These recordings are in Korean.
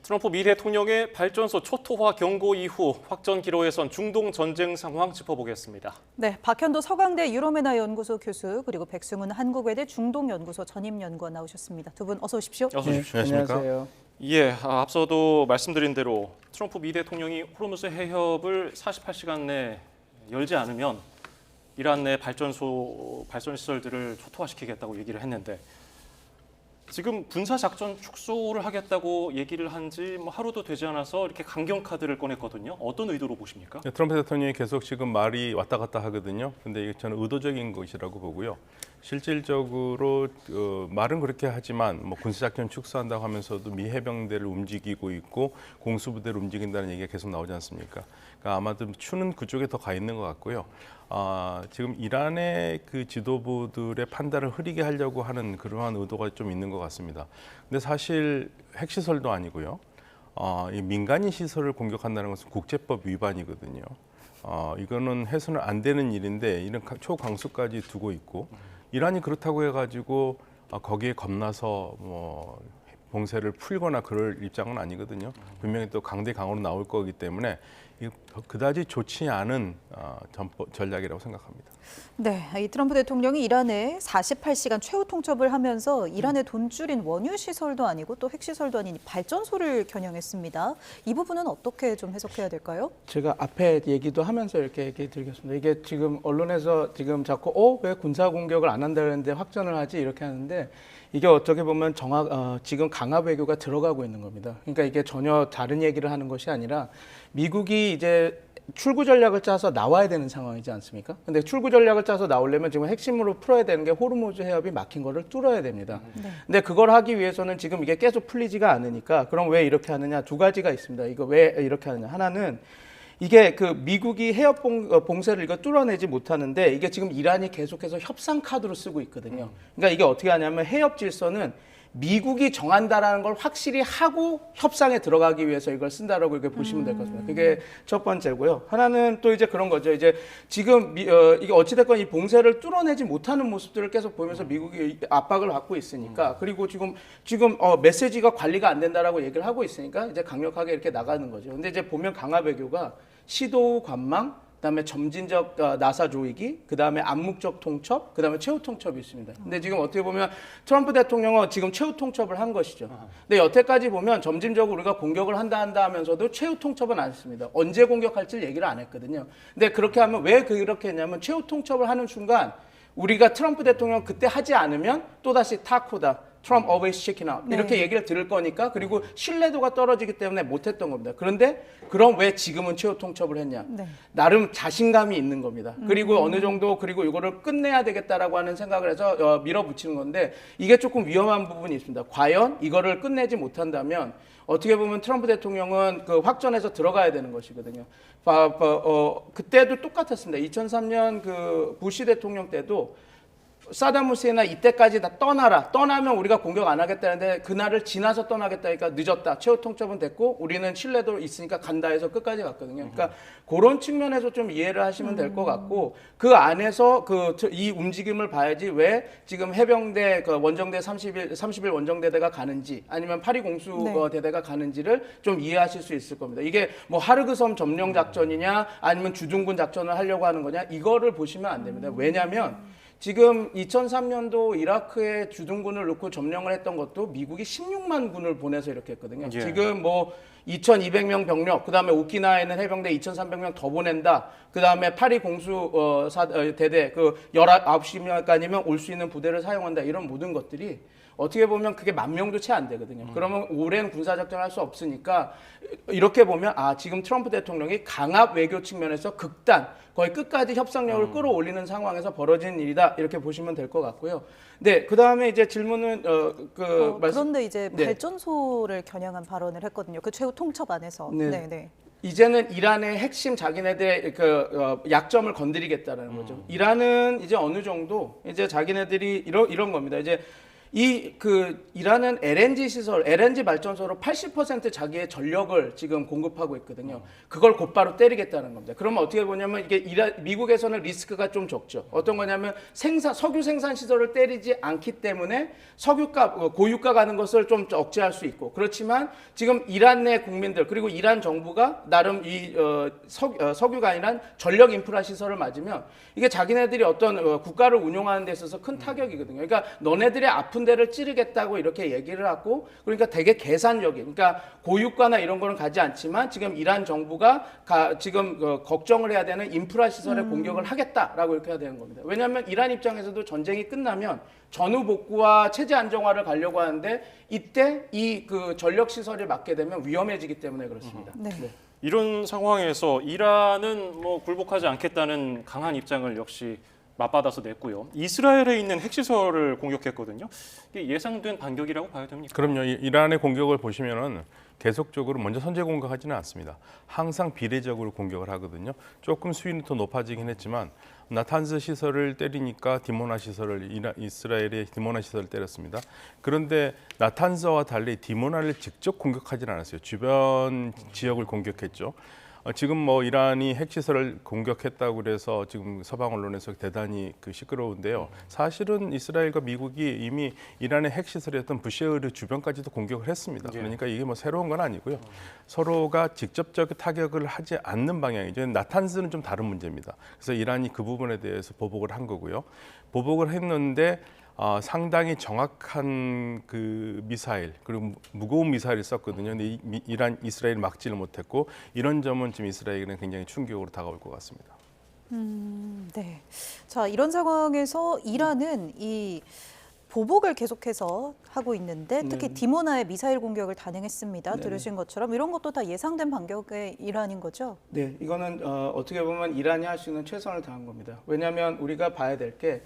트럼프 미 대통령의 발전소 초토화 경고 이후 확전 기로에선 중동 전쟁 상황 짚어보겠습니다. 네, 박현도 서강대 유로메나 연구소 교수 그리고 백승훈 한국외대 중동연구소 전임연구원 나오셨습니다. 두 분 어서 오십시오. 어서 오십시오. 안녕하세요. 예, 앞서도 말씀드린 대로 트럼프 미 대통령이 호르무즈 해협을 48시간 내에 열지 않으면 이란 내 발전 시설들을 초토화시키겠다고 얘기를 했는데 지금 군사 작전 축소를 하겠다고 얘기를 한 지 하루도 되지 않아서 이렇게 강경 카드를 꺼냈거든요. 어떤 의도로 보십니까? 네, 트럼프 대통령이 계속 지금 말이 왔다 갔다 하거든요. 근데 이게 저는 의도적인 것이라고 보고요. 실질적으로 말은 그렇게 하지만 군사 작전 축소한다고 하면서도 미 해병대를 움직이고 있고 공수부대를 움직인다는 얘기가 계속 나오지 않습니까? 그러니까 아마도 추는 그쪽에 더 가 있는 것 같고요. 지금 이란의 그 지도부들의 판단을 흐리게 하려고 하는 그러한 의도가 좀 있는 것 같습니다. 근데 사실 핵시설도 아니고요. 이 민간인 시설을 공격한다는 것은 국제법 위반이거든요. 이거는 해서는 안 되는 일인데 이런 초강수까지 두고 있고 이란이 그렇다고 해가지고 거기에 겁나서 봉쇄를 풀거나 그럴 입장은 아니거든요. 분명히 또 강대강으로 나올 거기 때문에 그다지 좋지 않은 전략이라고 생각합니다. 네, 이 트럼프 대통령이 이란에 48시간 최후 통첩을 하면서 이란의 돈줄인 원유 시설도 아니고 또 핵시설도 아닌 발전소를 겨냥했습니다. 이 부분은 어떻게 좀 해석해야 될까요? 제가 앞에 얘기도 하면서 이렇게 얘기 드리겠습니다. 이게 지금 언론에서 지금 자꾸 왜 군사 공격을 안 한다는데 확전을 하지 이렇게 하는데 이게 어떻게 보면 지금 강압 외교가 들어가고 있는 겁니다. 그러니까 이게 전혀 다른 얘기를 하는 것이 아니라 미국이 이제 출구 전략을 짜서 나와야 되는 상황이지 않습니까? 근데 출구 전략을 짜서 나오려면 지금 핵심으로 풀어야 되는 게 호르무즈 해협이 막힌 거를 뚫어야 됩니다. 네. 근데 그걸 하기 위해서는 지금 이게 계속 풀리지가 않으니까 그럼 왜 이렇게 하느냐? 두 가지가 있습니다. 이거 왜 이렇게 하느냐? 하나는 이게 그 미국이 해협 봉쇄를 이거 뚫어내지 못하는데 이게 지금 이란이 계속해서 협상 카드로 쓰고 있거든요. 그러니까 이게 어떻게 하냐면 해협 질서는 미국이 정한다라는 걸 확실히 하고 협상에 들어가기 위해서 이걸 쓴다라고 이렇게 보시면 될 것 같습니다. 그게 첫 번째고요. 하나는 또 이제 그런 거죠. 이제 지금 이게 어찌됐건 이 봉쇄를 뚫어내지 못하는 모습들을 계속 보면서 미국이 압박을 받고 있으니까 그리고 지금 메시지가 관리가 안 된다라고 얘기를 하고 있으니까 이제 강력하게 이렇게 나가는 거죠. 근데 이제 보면 강압 외교가 시도 관망 그다음에 점진적 나사 조이기, 그다음에 암묵적 통첩, 그다음에 최후 통첩이 있습니다. 근데 지금 어떻게 보면 트럼프 대통령은 지금 최후 통첩을 한 것이죠. 근데 여태까지 보면 점진적으로 우리가 공격을 한다 하면서도 최후 통첩은 안 했습니다. 언제 공격할지 얘기를 안 했거든요. 근데 그렇게 하면 왜 그렇게 했냐면 최후 통첩을 하는 순간 우리가 트럼프 대통령 그때 하지 않으면 또다시 타코다. Trump always chicken out. 이렇게 얘기를 들을 거니까 그리고 신뢰도가 떨어지기 때문에 못했던 겁니다. 그런데 그럼 왜 지금은 최후 통첩을 했냐? 네. 나름 자신감이 있는 겁니다. 그리고 어느 정도 그리고 이거를 끝내야 되겠다라고 하는 생각을 해서 밀어붙이는 건데 이게 조금 위험한 부분이 있습니다. 과연 이거를 끝내지 못한다면 어떻게 보면 트럼프 대통령은 그 확전해서 들어가야 되는 것이거든요. 그때도 똑같았습니다. 2003년 그 부시 대통령 때도 사담 후세인아 이때까지 다 떠나라. 떠나면 우리가 공격 안 하겠다는데 그날을 지나서 떠나겠다니까 늦었다. 최후 통첩은 됐고 우리는 신뢰도 있으니까 간다 해서 끝까지 갔거든요. 그러니까 그런 측면에서 좀 이해를 하시면 될 것 같고 그 안에서 이 움직임을 봐야지 왜 지금 해병대 원정대 30일 원정대대가 가는지 아니면 파리 공수대대가 가는지를 좀 이해하실 수 있을 겁니다. 이게 하르그섬 점령 작전이냐 아니면 주둔군 작전을 하려고 하는 거냐 이거를 보시면 안 됩니다. 왜냐하면 지금 2003년도 이라크에 주둔군을 넣고 점령을 했던 것도 미국이 16만 군을 보내서 이렇게 했거든요. 예. 지금 2,200명 병력, 그다음에 오키나와에는 해병대 2,300명 더 보낸다. 그다음에 파리 공수 대대 19명까지면 올 수 있는 부대를 사용한다. 이런 모든 것들이 어떻게 보면 그게 10,000명도 채 안 되거든요. 그러면 오랜 군사작전을 할 수 없으니까 이렇게 보면 지금 트럼프 대통령이 강압 외교 측면에서 거의 끝까지 협상력을 끌어올리는 상황에서 벌어진 일이다. 이렇게 보시면 될 것 같고요. 네, 그 다음에 이제 질문은 그런데 이제 발전소를 겨냥한 발언을 했거든요. 그 최후 통첩 안에서. 네. 이제는 이란의 핵심 자기네들의 약점을 건드리겠다라는 거죠. 이란은 이제 어느 정도 이제 자기네들이 이런 겁니다. 이제 이라는 LNG 시설, LNG 발전소로 80% 자기의 전력을 지금 공급하고 있거든요. 그걸 곧바로 때리겠다는 겁니다. 그러면 어떻게 보냐면 이게 미국에서는 리스크가 좀 적죠. 어떤 거냐면 석유 생산 시설을 때리지 않기 때문에 고유가 가는 것을 좀 억제할 수 있고, 그렇지만 지금 이란 내 국민들 그리고 이란 정부가 나름 석유가 아니라 전력 인프라 시설을 맞으면 이게 자기네들이 어떤 국가를 운영하는 데 있어서 큰 타격이거든요. 그러니까 너네들의 아픈 데를 찌르겠다고 이렇게 얘기를 하고, 그러니까 되게 계산적인, 그러니까 고유가나 이런 거는 가지 않지만 지금 이란 정부가 지금 걱정을 해야 되는 인프라 시설에 공격을 하겠다라고 이렇게 해야 되는 겁니다. 왜냐하면 이란 입장에서도 전쟁이 끝나면 전후 복구와 체제 안정화를 가려고 하는데 이때 이 전력 시설을 맡게 되면 위험해지기 때문에 그렇습니다. 네. 네. 이런 상황에서 이란은 뭐 굴복하지 않겠다는 강한 입장을 역시 맞받아서 냈고요. 이스라엘에 있는 핵시설을 공격했거든요. 이게 예상된 반격이라고 봐야 됩니까? 그럼요. 이란의 공격을 보시면은 계속적으로 먼저 선제 공격하지는 않습니다. 항상 비례적으로 공격을 하거든요. 조금 수위는 더 높아지긴 했지만 나탄즈 시설을 때리니까 디모나 시설을 이스라엘의 디모나 시설을 때렸습니다. 그런데 나탄즈와 달리 디모나를 직접 공격하지는 않았어요. 주변 지역을 공격했죠. 지금 뭐 이란이 핵시설을 공격했다고 그래서 지금 서방 언론에서 대단히 시끄러운데요. 사실은 이스라엘과 미국이 이미 이란의 핵시설이었던 부셰흐르 주변까지도 공격을 했습니다. 그러니까 이게 뭐 새로운 건 아니고요. 서로가 직접적 타격을 하지 않는 방향이죠. 나탄즈는 좀 다른 문제입니다. 그래서 이란이 그 부분에 대해서 보복을 한 거고요. 보복을 했는데 상당히 정확한 미사일 그리고 무거운 미사일을 썼거든요. 근데 이스라엘이 막지를 못했고 이런 점은 지금 이스라엘에는 굉장히 충격으로 다가올 것 같습니다. 네. 자, 이런 상황에서 이란은 이 보복을 계속해서 하고 있는데 특히 디모나의 미사일 공격을 단행했습니다. 들으신 것처럼 이런 것도 다 예상된 반격의 일환인 거죠? 네, 이거는 어떻게 보면 이란이 할 수 있는 최선을 다한 겁니다. 왜냐하면 우리가 봐야 될 게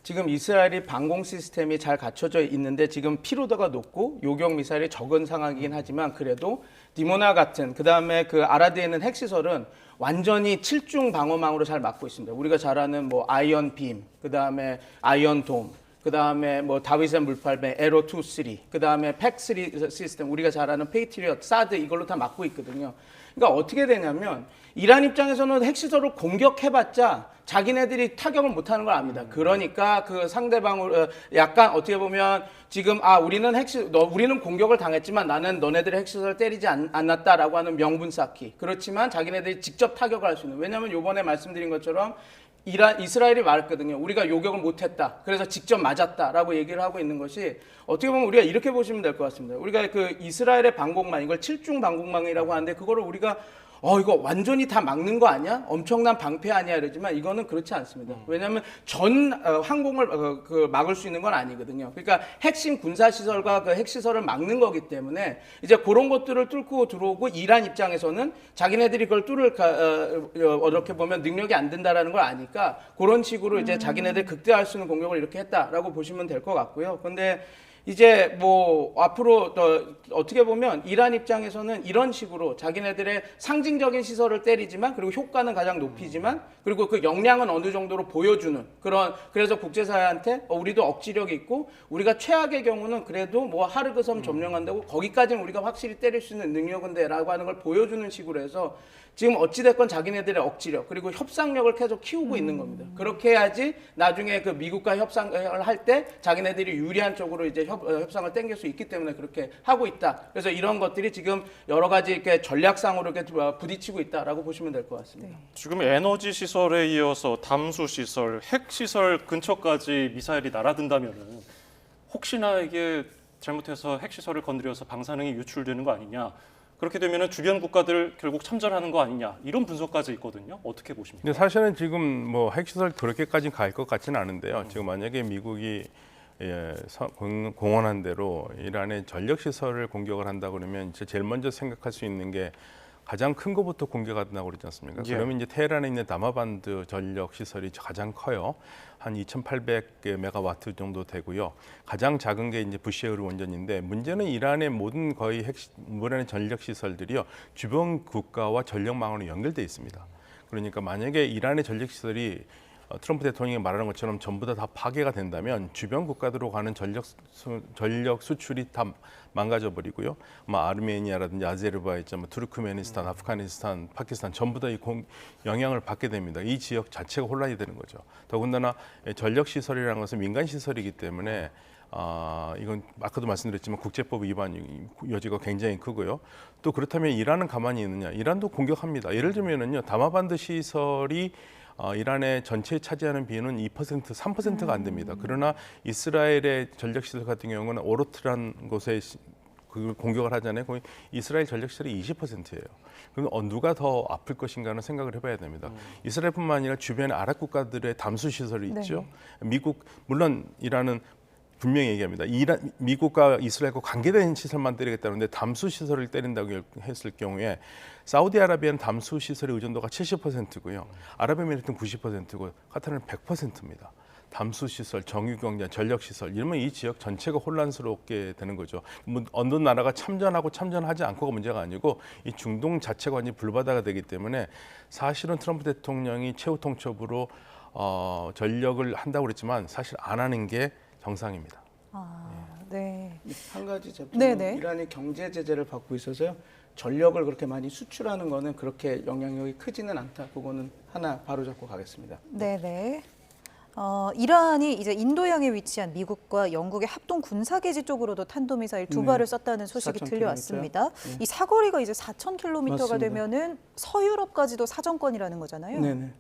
지금 이스라엘이 방공 시스템이 잘 갖춰져 있는데 지금 피로도가 높고 요격 미사일이 적은 상황이긴 하지만 그래도 디모나 같은 그다음에 아라드에 있는 핵시설은 완전히 7중 방어망으로 잘 막고 있습니다. 우리가 잘 아는 뭐 아이언 빔, 그다음에 아이언 돔, 그다음에 뭐 다윗의 물팔배 에로 2, 3, 그다음에 팩3 시스템, 우리가 잘 아는 페이트리엇, 사드 이걸로 다 막고 있거든요. 그러니까 어떻게 되냐면 이란 입장에서는 핵시설을 공격해봤자 자기네들이 타격을 못하는 걸 압니다. 그러니까 상대방을 약간 어떻게 보면 지금 우리는 공격을 당했지만 나는 너네들의 핵시설을 때리지 않았다라고 하는 명분 쌓기. 그렇지만 자기네들이 직접 타격을 할 수 있는. 왜냐하면 이번에 말씀드린 것처럼 이스라엘이 말했거든요. 우리가 요격을 못했다. 그래서 직접 맞았다라고 얘기를 하고 있는 것이 어떻게 보면 우리가 이렇게 보시면 될 것 같습니다. 우리가 이스라엘의 방공망, 이걸 7중 방공망이라고 하는데 그거를 우리가 이거 완전히 다 막는 거 아니야? 엄청난 방패 아니야? 이러지만 이거는 그렇지 않습니다. 왜냐하면 전 항공을 막을 수 있는 건 아니거든요. 그러니까 핵심 군사시설과 핵시설을 막는 거기 때문에 이제 그런 것들을 뚫고 들어오고 이란 입장에서는 자기네들이 그걸 어떻게 보면 능력이 안 된다라는 걸 아니까 그런 식으로 이제 자기네들 극대화할 수 있는 공격을 이렇게 했다라고 보시면 될 것 같고요. 근데 이제 뭐 앞으로 어떻게 보면 이란 입장에서는 이런 식으로 자기네들의 상징적인 시설을 때리지만 그리고 효과는 가장 높이지만 그리고 그 역량은 어느 정도로 보여주는 그래서 국제사회한테 우리도 억지력이 있고 우리가 최악의 경우는 그래도 뭐 하르그섬 점령한다고 거기까지는 우리가 확실히 때릴 수 있는 능력인데라고 하는 걸 보여주는 식으로 해서 지금 어찌됐건 자기네들의 억지력 그리고 협상력을 계속 키우고 있는 겁니다. 그렇게 해야지 나중에 미국과 협상을 할 때 자기네들이 유리한 쪽으로 이제 협상을 땡길 수 있기 때문에 그렇게 하고 있다. 그래서 이런 것들이 지금 여러 가지 이렇게 전략상으로 이렇게 부딪히고 있다라고 보시면 될 것 같습니다. 지금 에너지 시설에 이어서 담수 시설, 핵 시설 근처까지 미사일이 날아든다면은 혹시나 이게 잘못해서 핵 시설을 건드려서 방사능이 유출되는 거 아니냐? 그렇게 되면 주변 국가들 결국 참전하는 거 아니냐 이런 분석까지 있거든요. 어떻게 보십니까? 근데 사실은 지금 뭐 핵시설 그렇게까지 갈 것 같지는 않은데요. 지금 만약에 미국이 공언한 대로 이란의 전력 시설을 공격을 한다 그러면 이제 제일 먼저 생각할 수 있는 게 가장 큰 것부터 공격한다고 그러지 않습니까? 예. 그러면 이제 테헤란에 있는 다마반드 전력 시설이 가장 커요. 한 2,800메가와트 정도 되고요. 가장 작은 게 이제 부셰흐르 원전인데 문제는 이란의 모든 거의 이란의 전력 시설들이요 주변 국가와 전력망으로 연결돼 있습니다. 그러니까 만약에 이란의 전력 시설이 트럼프 대통령이 말하는 것처럼 전부 다 파괴가 된다면 주변 국가들로 가는 전력 수출이 다 망가져 버리고요. 아르메니아라든지 아제르바이잔, 투르크메니스탄, 아프가니스탄, 파키스탄 전부 다 이 영향을 받게 됩니다. 이 지역 자체가 혼란이 되는 거죠. 더군다나 전력 시설이라는 것은 민간 시설이기 때문에 이건 아까도 말씀드렸지만 국제법 위반 여지가 굉장히 크고요. 또 그렇다면 이란은 가만히 있느냐? 이란도 공격합니다. 예를 들면은요, 다마반드 시설이 이란의 전체에 차지하는 비율은 2%, 3%가 안 됩니다. 그러나 이스라엘의 전력 시설 같은 경우는 오르트란 곳에 그걸 공격을 하잖아요. 거기 이스라엘 전력 시설이 20%예요. 그럼 누가 더 아플 것인가는 생각을 해봐야 됩니다. 이스라엘뿐만 아니라 주변의 아랍 국가들의 담수 시설이 있죠. 미국 물론 이란은 분명히 얘기합니다. 미국과 이스라엘과 관계된 시설만 때리겠다는데 담수 시설을 때린다고 했을 경우에 사우디아라비아는 담수 시설의 의존도가 70%고요. 아랍에미리트는 90%고 카타르는 100%입니다. 담수 시설, 정유경제, 전력 시설 이러면 이 지역 전체가 혼란스럽게 되는 거죠. 어느 나라가 참전하고 참전하지 않고가 문제가 아니고 이 중동 자체가 완전히 불바다가 되기 때문에 사실은 트럼프 대통령이 최후 통첩으로 전력을 한다고 그랬지만 사실 안 하는 게 정상입니다. 네. 한 가지 제품 네네. 이란이 경제 제재를 받고 있어서요. 전력을 그렇게 많이 수출하는 거는 그렇게 영향력이 크지는 않다. 그거는 하나 바로 잡고 가겠습니다. 네네. 이란이 이제 인도양에 위치한 미국과 영국의 합동 군사기지 쪽으로도 탄도미사일 두 발을 쐈다는 소식이 4,000km 들려왔습니다. 네. 이 사거리가 이제 4,000km가 맞습니다. 되면은 서유럽까지도 사정권이라는 거잖아요. 네네.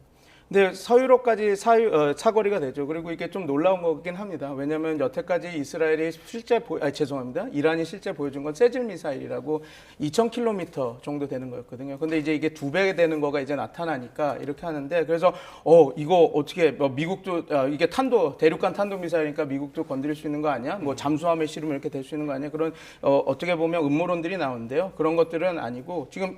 근데 서유럽까지 사거리가 되죠. 그리고 이게 좀 놀라운 거긴 합니다. 왜냐하면 여태까지 이스라엘이 이란이 실제 보여준 건 세질 미사일이라고 2,000km 정도 되는 거였거든요. 근데 이제 이게 2배 되는 거가 이제 나타나니까 이렇게 하는데 그래서 이거 어떻게 미국도 이게 대륙간 탄도 미사일이니까 미국도 건드릴 수 있는 거 아니야? 뭐 잠수함에 실으면 이렇게 될 수 있는 거 아니야? 그런 어떻게 보면 음모론들이 나오는데요. 그런 것들은 아니고 지금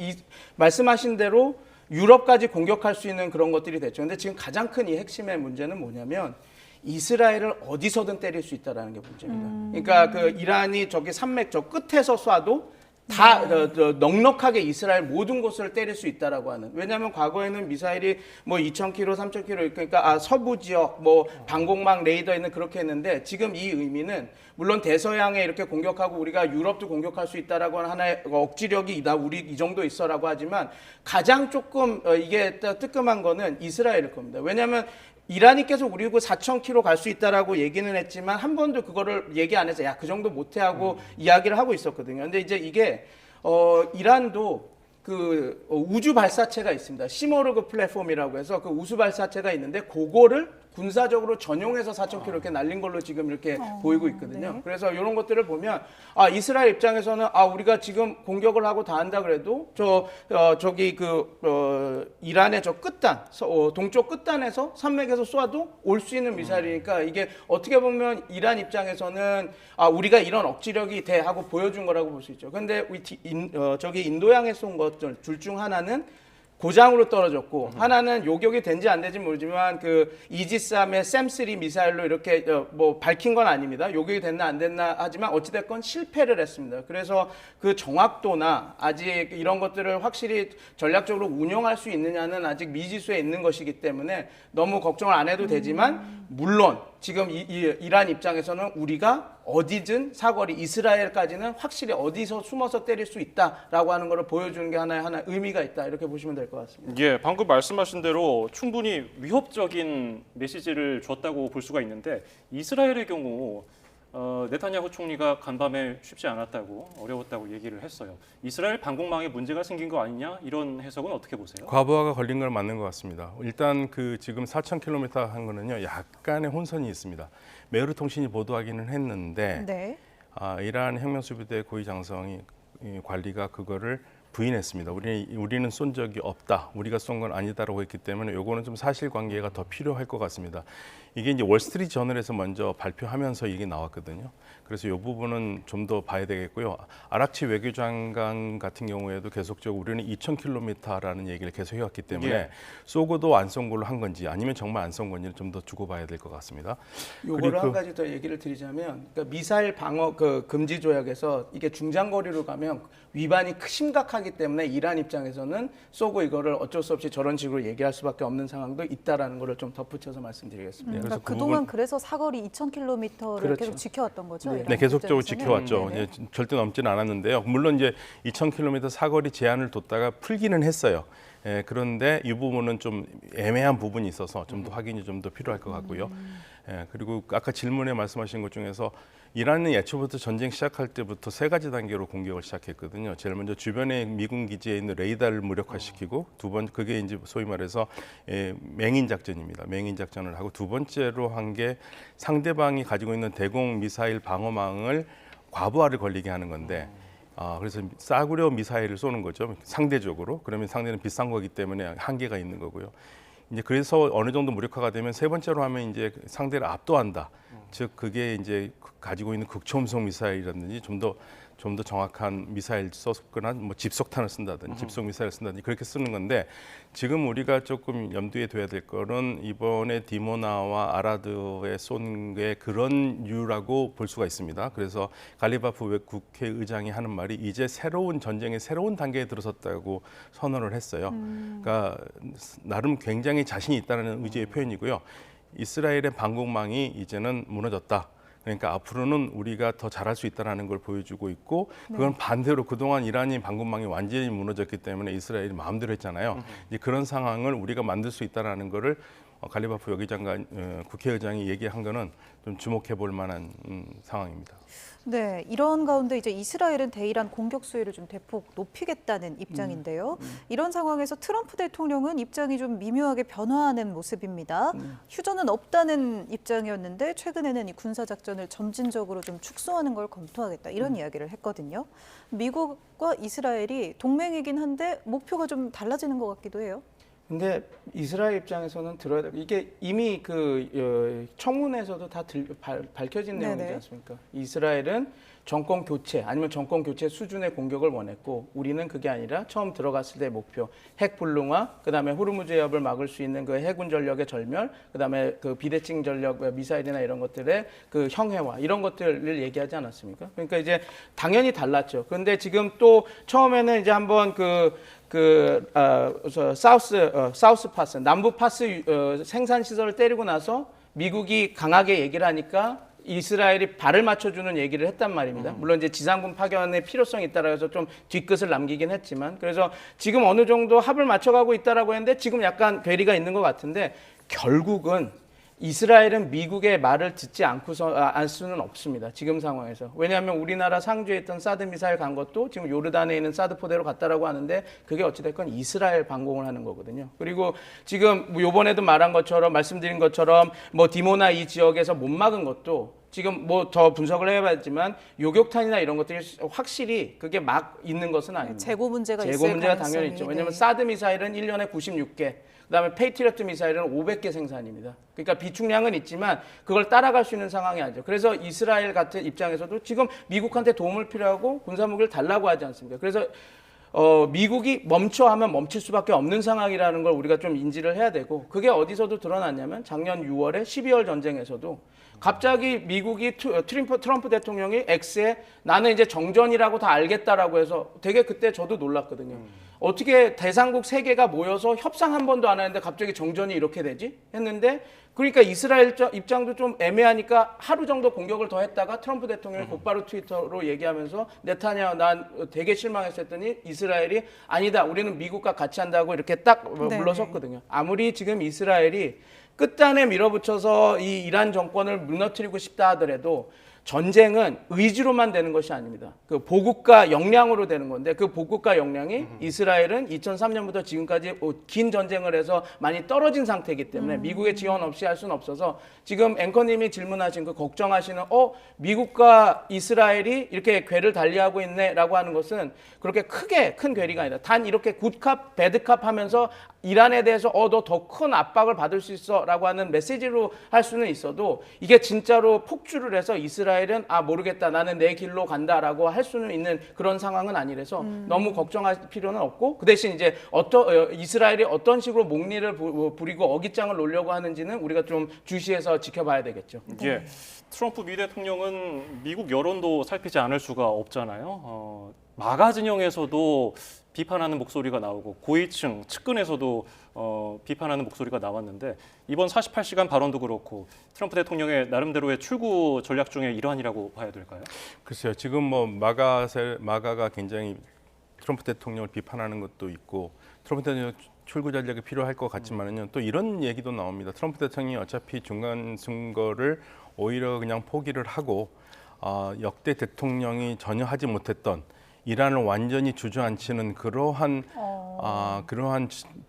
말씀하신 대로 유럽까지 공격할 수 있는 그런 것들이 됐죠. 근데 지금 가장 큰 이 핵심의 문제는 뭐냐면 이스라엘을 어디서든 때릴 수 있다는 게 문제입니다. 그러니까 그 이란이 저기 산맥 저 끝에서 쏴도 다 넉넉하게 이스라엘 모든 곳을 때릴 수 있다라고 하는. 왜냐하면 과거에는 미사일이 뭐 2,000km, 3,000km 그러니까 서부 지역 뭐 방공망 레이더 있는 그렇게 했는데 지금 이 의미는 물론 대서양에 이렇게 공격하고 우리가 유럽도 공격할 수 있다라고 하는 하나의 억지력이 우리 이 정도 있어라고 하지만 가장 조금 이게 뜨끔한 거는 이스라엘일 겁니다. 왜냐하면 이란이 계속 우리 4,000km 갈 수 있다라고 얘기는 했지만 한 번도 그거를 얘기 안 해서 그 정도 못해 하고 이야기를 하고 있었거든요. 근데 이제 이게 이란도 그 우주 발사체가 있습니다. 시모르그 플랫폼이라고 해서 그 우주 발사체가 있는데 그거를 군사적으로 전용해서 4,000km 이렇게 날린 걸로 지금 이렇게 보이고 있거든요. 네. 그래서 이런 것들을 보면 이스라엘 입장에서는 우리가 지금 공격을 하고 다 한다 그래도 저기 이란의 저 끝단 동쪽 끝단에서 산맥에서 쏴도 올 수 있는 미사일이니까 이게 어떻게 보면 이란 입장에서는 우리가 이런 억지력이 돼 하고 보여준 거라고 볼 수 있죠. 근데 저기 인도양에 쏜 것들 둘 중 하나는 고장으로 떨어졌고 하나는 요격이 된지 안 된지 모르지만 그 이지스함의 샘3 미사일로 이렇게 뭐 밝힌 건 아닙니다. 요격이 됐나 안 됐나 하지만 어찌됐건 실패를 했습니다. 그래서 그 정확도나 아직 이런 것들을 확실히 전략적으로 운영할 수 있느냐는 아직 미지수에 있는 것이기 때문에 너무 걱정을 안 해도 되지만 물론 지금 이란 입장에서는 우리가 어디든 사거리 이스라엘까지는 확실히 어디서 숨어서 때릴 수 있다라고 하는 것을 보여주는 게 하나의 의미가 있다 이렇게 보시면 될 것 같습니다. 예, 방금 말씀하신 대로 충분히 위협적인 메시지를 줬다고 볼 수가 있는데 이스라엘의 경우 네타냐후 총리가 간밤에 쉽지 않았다고 어려웠다고 얘기를 했어요. 이스라엘 방공망에 문제가 생긴 거 아니냐 이런 해석은 어떻게 보세요? 과부하가 걸린 건 맞는 것 같습니다. 일단 그 지금 4,000km 한 거는요 약간의 혼선이 있습니다. 메르 통신이 보도하기는 했는데 네. 이란 혁명수비대 고위 장성이 관리가 그거를 부인했습니다. 우리는 쏜 적이 없다. 우리가 쏜 건 아니다라고 했기 때문에 요거는 좀 사실관계가 더 필요할 것 같습니다. 이게 이제 월스트리트 저널에서 먼저 발표하면서 이게 나왔거든요. 그래서 이 부분은 좀 더 봐야 되겠고요. 아락치 외교장관 같은 경우에도 계속적으로 우리는 2,000km라는 얘기를 계속 해왔기 때문에 예. 쏘고도 안 쏜 걸로 한 건지 아니면 정말 안 쏜 건지를 좀 더 두고 봐야 될 것 같습니다. 요거를 그리고 한 가지 더 얘기를 드리자면 그러니까 미사일 방어 그 금지 조약에서 이게 중장거리로 가면 위반이 심각하기 때문에 이란 입장에서는 쏘고 이거를 어쩔 수 없이 저런 식으로 얘기할 수밖에 없는 상황도 있다라는 거를 좀 덧붙여서 말씀드리겠습니다. 그래서 그러니까 그 그동안 부분- 그래서 사거리 2,000km를 그렇죠. 계속 지켜왔던 거죠. 네. 이란 네, 계속적으로 국제에서는. 지켜왔죠. 네네. 이제 절대 넘지는 않았는데요. 물론 이제 2,000km 사거리 제한을 뒀다가 풀기는 했어요. 그런데 이 부분은 좀 애매한 부분이 있어서 좀 더 확인이 좀 더 필요할 것 같고요. 그리고 아까 질문에 말씀하신 것 중에서 이란은 애초부터 전쟁 시작할 때부터 세 가지 단계로 공격을 시작했거든요. 제일 먼저 주변에 미군 기지에 있는 레이더를 무력화시키고 두 번 그게 이제 소위 말해서 맹인 작전입니다. 맹인 작전을 하고 두 번째로 한 게 상대방이 가지고 있는 대공 미사일 방어망을 과부하를 걸리게 하는 건데 그래서 싸구려 미사일을 쏘는 거죠. 상대적으로. 그러면 상대는 비싼 거기 때문에 한계가 있는 거고요. 이제 그래서 어느 정도 무력화가 되면 세 번째로 하면 이제 상대를 압도한다. 즉 그게 이제 가지고 있는 극초음속 미사일이라든지 좀 더 정확한 미사일 썼거나 뭐 집속탄을 쓴다든지 집속 미사일을 쓴다든지 그렇게 쓰는 건데 지금 우리가 조금 염두에 둬야 될 거는 이번에 디모나와 아라드에 쏜 게 그런 류라고 볼 수가 있습니다. 그래서 갈리바프 국회의장이 하는 말이 이제 새로운 전쟁의 새로운 단계에 들어섰다고 선언을 했어요. 그러니까 나름 굉장히 자신이 있다는 의지의 표현이고요. 이스라엘의 방공망이 이제는 무너졌다. 그러니까 앞으로는 우리가 더 잘할 수 있다는 걸 보여주고 있고 그건 반대로 그동안 이란이 방공망이 완전히 무너졌기 때문에 이스라엘이 마음대로 했잖아요. 이제 그런 상황을 우리가 만들 수 있다는 거를 갈리바프 외교장관 국회의장이 얘기한 거는 좀 주목해 볼 만한 상황입니다. 네, 이런 가운데 이제 이스라엘은 대이란 공격 수위를 좀 대폭 높이겠다는 입장인데요. 이런 상황에서 트럼프 대통령은 입장이 좀 미묘하게 변화하는 모습입니다. 휴전은 없다는 입장이었는데 최근에는 이 군사 작전을 점진적으로 좀 축소하는 걸 검토하겠다 이런 이야기를 했거든요. 미국과 이스라엘이 동맹이긴 한데 목표가 좀 달라지는 것 같기도 해요. 근데 이스라엘 입장에서는 들어야 돼. 이게 이미 그 청문회에서도 다 밝혀진 네네. 내용이지 않습니까? 이스라엘은 정권 교체 아니면 정권 교체 수준의 공격을 원했고 우리는 그게 아니라 처음 들어갔을 때 목표 핵 불능화, 그다음에 호르무즈 해협을 막을 수 있는 그 해군 전력의 절멸, 그다음에 그 비대칭 전력 미사일이나 이런 것들의 그 형해화 이런 것들을 얘기하지 않았습니까? 그러니까 이제 당연히 달랐죠. 그런데 지금 또 처음에는 이제 한번 사우스 파스 남부 파스 생산 시설을 때리고 나서 미국이 강하게 얘기를 하니까 이스라엘이 발을 맞춰주는 얘기를 했단 말입니다. 물론 이제 지상군 파견의 필요성이 있다라 해서 좀 뒤끝을 남기긴 했지만 그래서 지금 어느 정도 합을 맞춰가고 있다라고 했는데 지금 약간 괴리가 있는 것 같은데 결국은 이스라엘은 미국의 말을 듣지 않고서 알 수는 없습니다. 지금 상황에서. 왜냐하면 우리나라 상주에 있던 사드 미사일 간 것도 지금 요르단에 있는 사드 포대로 갔다라고 하는데 그게 어찌됐건 이스라엘 방공을 하는 거거든요. 그리고 지금 뭐 요번에도 말한 것처럼 말씀드린 것처럼 뭐 디모나 이 지역에서 못 막은 것도 지금 뭐 더 분석을 해봐야지만 요격탄이나 이런 것들이 확실히 그게 막 있는 것은 아닙니다. 재고 문제가 재고 있을 문제가 가능성이, 당연히 있죠. 왜냐하면 네. 사드 미사일은 1년에 96개, 그다음에 페이트리어트 미사일은 500개 생산입니다. 그러니까 비축량은 있지만 그걸 따라갈 수 있는 상황이 아니죠. 그래서 이스라엘 같은 입장에서도 지금 미국한테 도움을 필요하고 군사무기를 달라고 하지 않습니까? 그래서 미국이 멈춰 하면 멈출 수밖에 없는 상황이라는 걸 우리가 좀 인지를 해야 되고 그게 어디서도 드러났냐면 작년 6월에 12월 전쟁에서도 갑자기 미국이 트럼프 대통령이 X에 나는 이제 정전이라고 다 알겠다라고 해서 되게 그때 저도 놀랐거든요. 어떻게 대상국 3개가 모여서 협상 한 번도 안 하는데 갑자기 정전이 이렇게 되지? 했는데 그러니까 이스라엘 입장도 좀 애매하니까 하루 정도 공격을 더 했다가 트럼프 대통령이 곧바로 트위터로 얘기하면서 네타냐후 난 되게 실망했어 했더니 이스라엘이 아니다 우리는 미국과 같이 한다고 이렇게 딱 물러섰거든요. 아무리 지금 이스라엘이 끝단에 밀어붙여서 이 이란 정권을 무너뜨리고 싶다 하더라도 전쟁은 의지로만 되는 것이 아닙니다. 그 보국가 역량으로 되는 건데 그 보국가 역량이 이스라엘은 2003년부터 지금까지 긴 전쟁을 해서 많이 떨어진 상태이기 때문에 미국의 지원 없이 할 수는 없어서 지금 앵커님이 질문하신 그 걱정하시는 미국과 이스라엘이 이렇게 궤를 달리하고 있네라고 하는 것은 그렇게 크게 큰 괴리가 아니다. 단 이렇게 굿캅 배드캅 하면서 이란에 대해서 너 더 큰 압박을 받을 수 있어라고 하는 메시지로 할 수는 있어도 이게 진짜로 폭주를 해서 이스라엘 이스라엘은 모르겠다 나는 내 길로 간다라고 할 수는 있는 그런 상황은 아니라서 너무 걱정할 필요는 없고 그 대신 이제 이스라엘이 어떤 식으로 목리를 부리고 어깃장을 놓으려고 하는지는 우리가 좀 주시해서 지켜봐야 되겠죠. 예. 트럼프 미 대통령은 미국 여론도 살피지 않을 수가 없잖아요. 마가 진영에서도 비판하는 목소리가 나오고 고위층 측근에서도 비판하는 목소리가 나왔는데 이번 48시간 발언도 그렇고 트럼프 대통령의 나름대로의 출구 전략 중에 일환이라고 봐야 될까요? 글쎄요. 지금 뭐 마가가 굉장히 트럼프 대통령을 비판하는 것도 있고 트럼프 대통령 출구 전략이 필요할 것 같지만은요. 또 이런 얘기도 나옵니다. 트럼프 대통령이 어차피 중간 선거를 오히려 그냥 포기를 하고 역대 대통령이 전혀 하지 못했던 이란을 완전히 주저앉히는 그러한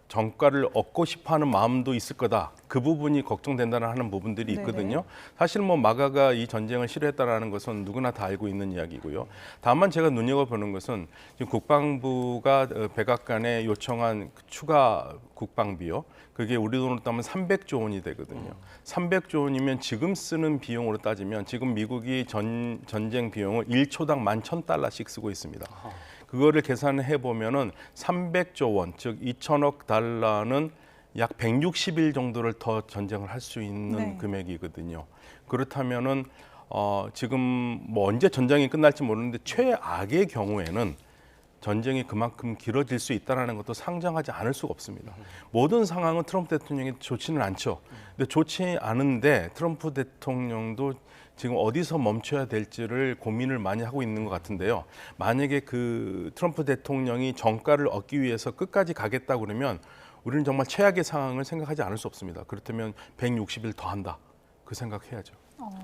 정가를 얻고 싶어하는 마음도 있을 거다. 그 부분이 걱정된다는 하는 부분들이 있거든요. 사실 뭐 마가가 이 전쟁을 싫어했다라는 것은 누구나 다 알고 있는 이야기고요. 다만 제가 눈여겨보는 것은 지금 국방부가 백악관에 요청한 추가 국방비요. 그게 우리 돈으로 따면 300조 원이 되거든요. 300조 원이면 지금 쓰는 비용으로 따지면 지금 미국이 전쟁 비용을 1초당 11,000달러씩 쓰고 있습니다. 그거를 계산해 보면은 300조 원, 즉 2천억 달러는 약 160일 정도를 더 전쟁을 할 수 있는 네. 금액이거든요. 그렇다면은 지금 뭐 언제 전쟁이 끝날지 모르는데 최악의 경우에는 전쟁이 그만큼 길어질 수 있다는 것도 상정하지 않을 수가 없습니다. 모든 상황은 트럼프 대통령이 좋지는 않죠. 근데 좋지 않은데 트럼프 대통령도 지금 어디서 멈춰야 될지를 고민을 많이 하고 있는 것 같은데요. 만약에 그 트럼프 대통령이 정가를 얻기 위해서 끝까지 가겠다 그러면 우리는 정말 최악의 상황을 생각하지 않을 수 없습니다. 그렇다면 160일 더 한다. 그 생각해야죠.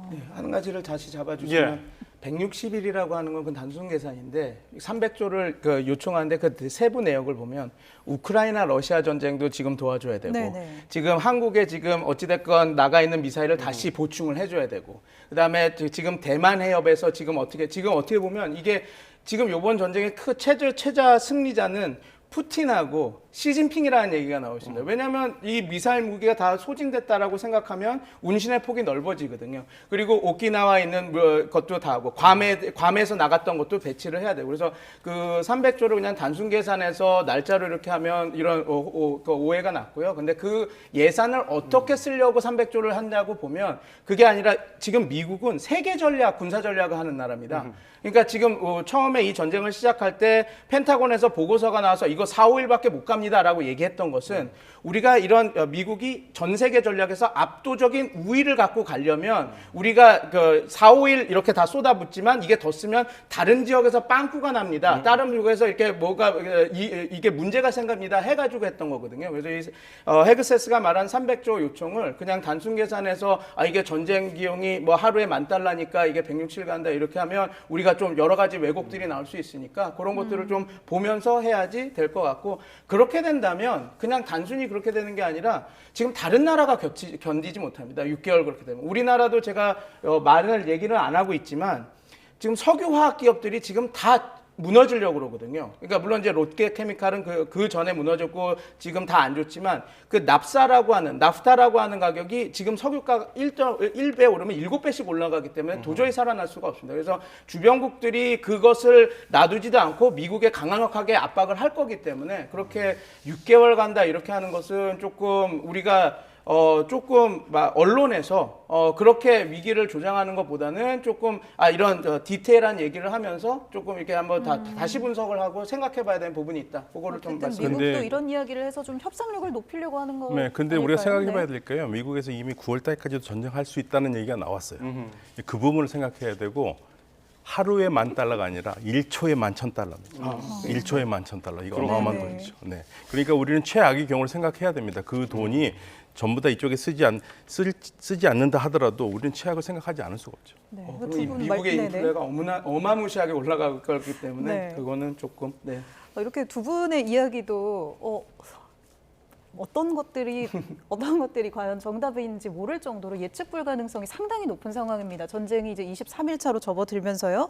네, 한 가지를 다시 잡아주시면 예. 160일이라고 하는 건 그 단순 계산인데 300조를 요청하는데 그 세부 내역을 보면 우크라이나 러시아 전쟁도 지금 도와줘야 되고 네네. 지금 한국에 지금 어찌됐건 나가 있는 미사일을 다시 보충을 해줘야 되고 그다음에 지금 대만 해협에서 지금 어떻게 보면 이게 지금 이번 전쟁의 최자 승리자는 푸틴하고 시진핑이라는 얘기가 나오십니다. 왜냐하면 이 미사일 무기가 다 소진됐다라고 생각하면 운신의 폭이 넓어지거든요. 그리고 오키나와에 있는 것도 다 하고 괌에서 나갔던 것도 배치를 해야 되고 그래서 그 300조를 그냥 단순 계산해서 날짜로 이렇게 하면 이런 오해가 났고요. 근데 그 예산을 어떻게 쓰려고 300조를 한다고 보면 그게 아니라 지금 미국은 세계 전략, 군사 전략을 하는 나라입니다. 그러니까 지금 처음에 이 전쟁을 시작할 때 펜타곤에서 보고서가 나와서 이거 4, 5일밖에 못 갑니다라고 얘기했던 것은 우리가 이런 미국이 전 세계 전략에서 압도적인 우위를 갖고 가려면 우리가 4, 5일 이렇게 다 쏟아붓지만 이게 더 쓰면 다른 지역에서 빵꾸가 납니다. 다른 지역에서 이렇게 이게 문제가 생깁니다 해가지고 했던 거거든요. 그래서 이 헤그세스가 말한 300조 요청을 그냥 단순 계산해서 이게 전쟁 비용이 뭐 하루에 $10,000니까 이게 160일 간다 이렇게 하면 우리가 좀 여러 가지 왜곡들이 나올 수 있으니까 그런 것들을 좀 보면서 해야지 될 것 같고 그렇게 된다면 그냥 단순히 그렇게 되는 게 아니라 지금 다른 나라가 견디지 못합니다. 6개월 그렇게 되면 우리나라도 제가 많은 얘기는 안 하고 있지만 지금 석유화학 기업들이 지금 다 무너지려고 그러거든요. 그러니까 물론 이제 롯데케미칼은 그 전에 무너졌고 지금 다 안 좋지만 그 나프타라고 하는 가격이 지금 석유가 1배 오르면 7배씩 올라가기 때문에 도저히 살아날 수가 없습니다. 그래서 주변국들이 그것을 놔두지도 않고 미국에 강력하게 압박을 할 거기 때문에 그렇게 6개월 간다 이렇게 하는 것은 조금 우리가 조금 언론에서 그렇게 위기를 조장하는 것보다는 조금 이런 디테일한 얘기를 하면서 조금 이렇게 한번 다시 분석을 하고 생각해봐야 되는 부분이 있다. 그거를 좀 어쨌든 말씀드립니다. 미국도 근데- 이런 이야기를 해서 좀 협상력을 높이려고 하는 거. 네, 근데 아닐까요? 우리가 생각해봐야 네. 될까요? 미국에서 이미 9월 달까지도 전쟁할 수 있다는 얘기가 나왔어요. 그 부분을 생각해야 되고 하루에 $10,000가 아니라 1초에 11,000달러입니다. 1초에 11,000달러. 이거 어마어마한 네. 돈이죠. 네. 그러니까 우리는 최악의 경우를 생각해야 됩니다. 그 돈이 전부 다 이쪽에 쓰지 않는다 하더라도 우리는 최악을 생각하지 않을 수가 없죠. 네. 그리고 두 이 분 미국의 네네. 인플레가 어마무시하게 올라갈 거기 때문에 네. 그거는 조금 이렇게 두 분의 이야기도 어떤 것들이 과연 정답인지 모를 정도로 예측 불가능성이 상당히 높은 상황입니다. 전쟁이 이제 23일 차로 접어들면서요.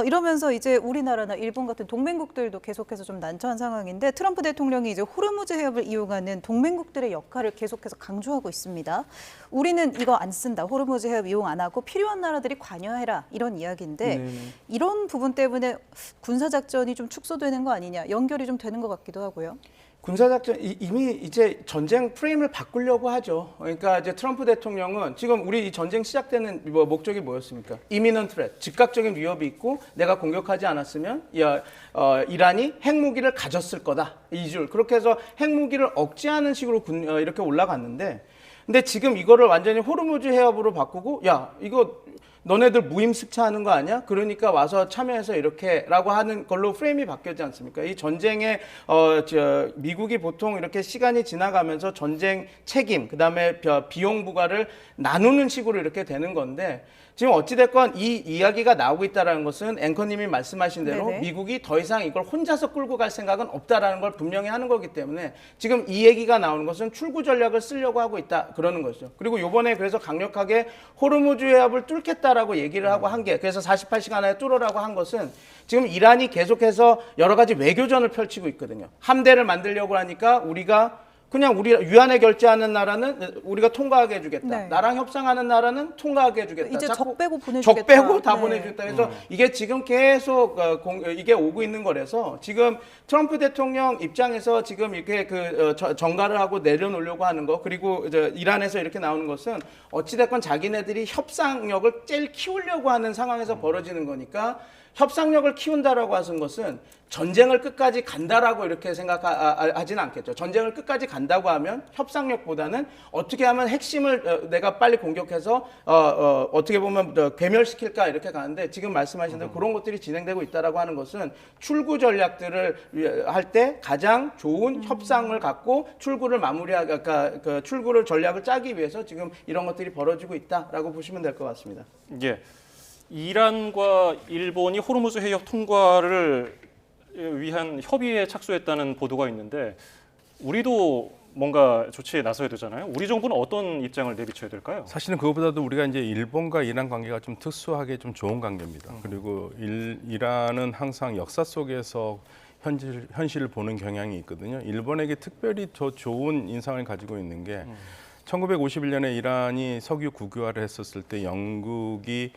이러면서 이제 우리나라나 일본 같은 동맹국들도 계속해서 좀 난처한 상황인데 트럼프 대통령이 이제 호르무즈 해협을 이용하는 동맹국들의 역할을 계속해서 강조하고 있습니다. 우리는 이거 안 쓴다. 호르무즈 해협 이용 안 하고 필요한 나라들이 관여해라. 이런 이야기인데 네네. 이런 부분 때문에 군사작전이 좀 축소되는 거 아니냐. 연결이 좀 되는 것 같기도 하고요. 군사작전 이미 이제 전쟁 프레임을 바꾸려고 하죠. 그러니까 이제 트럼프 대통령은 지금 우리 이 전쟁 시작되는 목적이 뭐였습니까? imminent threat, 즉각적인 위협이 있고 내가 공격하지 않았으면 이란이 핵무기를 가졌을 거다. 이 줄. 그렇게 해서 핵무기를 억제하는 식으로 이렇게 올라갔는데 근데 지금 이거를 완전히 호르무즈 해협으로 바꾸고 야 이거 너네들 무임승차하는 거 아니야? 그러니까 와서 참여해서 이렇게라고 하는 걸로 프레임이 바뀌었지 않습니까? 이 전쟁에 미국이 보통 이렇게 시간이 지나가면서 전쟁 책임, 그다음에 비용 부과를 나누는 식으로 이렇게 되는 건데 지금 어찌됐건 이 이야기가 나오고 있다는 것은 앵커님이 말씀하신 대로 네네. 미국이 더 이상 이걸 혼자서 끌고 갈 생각은 없다라는 걸 분명히 하는 거기 때문에 지금 이 얘기가 나오는 것은 출구 전략을 쓰려고 하고 있다 그러는 거죠. 그리고 이번에 그래서 강력하게 호르무즈 해협을 뚫겠다라고 얘기를 하고 한 게 그래서 48시간 안에 뚫으라고 한 것은 지금 이란이 계속해서 여러 가지 외교전을 펼치고 있거든요. 함대를 만들려고 하니까 우리가 그냥 우리 위안에 결제하는 나라는 우리가 통과하게 해주겠다. 네. 나랑 협상하는 나라는 통과하게 해주겠다. 이제 자꾸 적 빼고 보내주겠다. 적 빼고 다 네. 보내주겠다. 그래서 이게 지금 계속 이게 오고 있는 거라서 지금 트럼프 대통령 입장에서 지금 이렇게 정가를 하고 내려놓으려고 하는 거 그리고 이란에서 이렇게 나오는 것은 어찌됐건 자기네들이 협상력을 제일 키우려고 하는 상황에서 벌어지는 거니까 협상력을 키운다라고 하는 것은 전쟁을 끝까지 간다라고 이렇게 생각하지는 않겠죠. 전쟁을 끝까지 간다고 하면 협상력보다는 어떻게 하면 핵심을 내가 빨리 공격해서 어떻게 보면 괴멸시킬까 이렇게 가는데 지금 말씀하신 대로 그런 것들이 진행되고 있다라고 하는 것은 출구 전략들을 할 때 가장 좋은 협상을 갖고 출구를 출구를 전략을 짜기 위해서 지금 이런 것들이 벌어지고 있다라고 보시면 될 것 같습니다. 예. 이란과 일본이 호르무즈 해협 통과를 위한 협의에 착수했다는 보도가 있는데 우리도 뭔가 조치에 나서야 되잖아요. 우리 정부는 어떤 입장을 내비쳐야 될까요? 사실은 그것보다도 우리가 이제 일본과 이란 관계가 좀 특수하게 좀 좋은 관계입니다. 그리고 이란은 항상 역사 속에서 현실을 보는 경향이 있거든요. 일본에게 특별히 더 좋은 인상을 가지고 있는 게 1951년에 이란이 석유 국유화를 했었을 때 영국이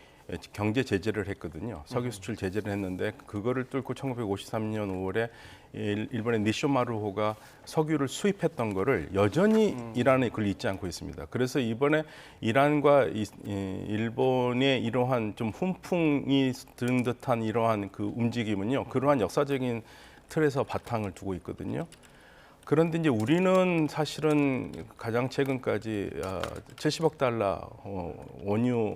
경제 제재를 했거든요. 석유 수출 제재를 했는데 그거를 뚫고 1953년 5월에 일본의 니쇼마루호가 석유를 수입했던 거를 여전히 이란은 그걸 잊지 않고 있습니다. 그래서 이번에 이란과 일본의 이러한 좀 훈풍이 드는 듯한 이러한 그 움직임은요. 그러한 역사적인 틀에서 바탕을 두고 있거든요. 그런데 이제 우리는 사실은 가장 최근까지 70억 달러 원유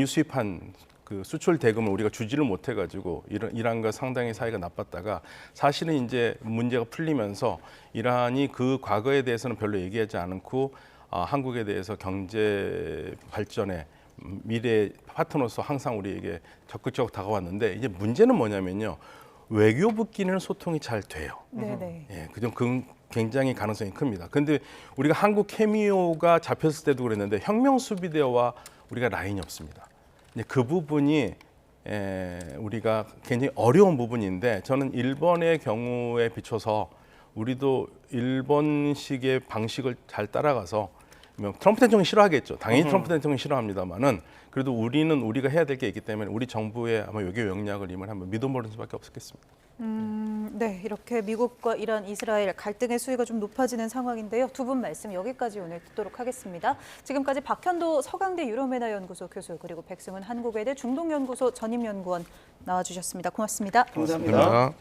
수입한 그 수출 대금을 우리가 주지를 못해 가지고 이란과 상당히 사이가 나빴다가 사실은 이제 문제가 풀리면서 이란이 그 과거에 대해서는 별로 얘기하지 않고 한국에 대해서 경제 발전에 미래 파트너로서 항상 우리에게 적극적으로 다가왔는데 이제 문제는 뭐냐면요. 외교부끼리는 소통이 잘 돼요. 네네. 예, 그 굉장히 가능성이 큽니다. 그런데 우리가 한국 케미오가 잡혔을 때도 그랬는데 혁명수비대와 우리가 라인이 없습니다. 이제 그 부분이 우리가 굉장히 어려운 부분인데 저는 일본의 경우에 비춰서 우리도 일본식의 방식을 잘 따라가서 트럼프 대통령이 싫어하겠죠. 당연히 트럼프 대통령이 싫어합니다만은 그래도 우리는 우리가 해야 될 게 있기 때문에 우리 정부의 아마 외교 역량을 임을 한번 믿어보는 수밖에 없겠습니다. 네, 이렇게 미국과 이란, 이스라엘 갈등의 수위가 좀 높아지는 상황인데요. 두 분 말씀 여기까지 오늘 듣도록 하겠습니다. 지금까지 박현도 서강대 유럽연합연구소 교수 그리고 백승훈 한국외대 중동연구소 전임연구원 나와주셨습니다. 고맙습니다. 감사합니다.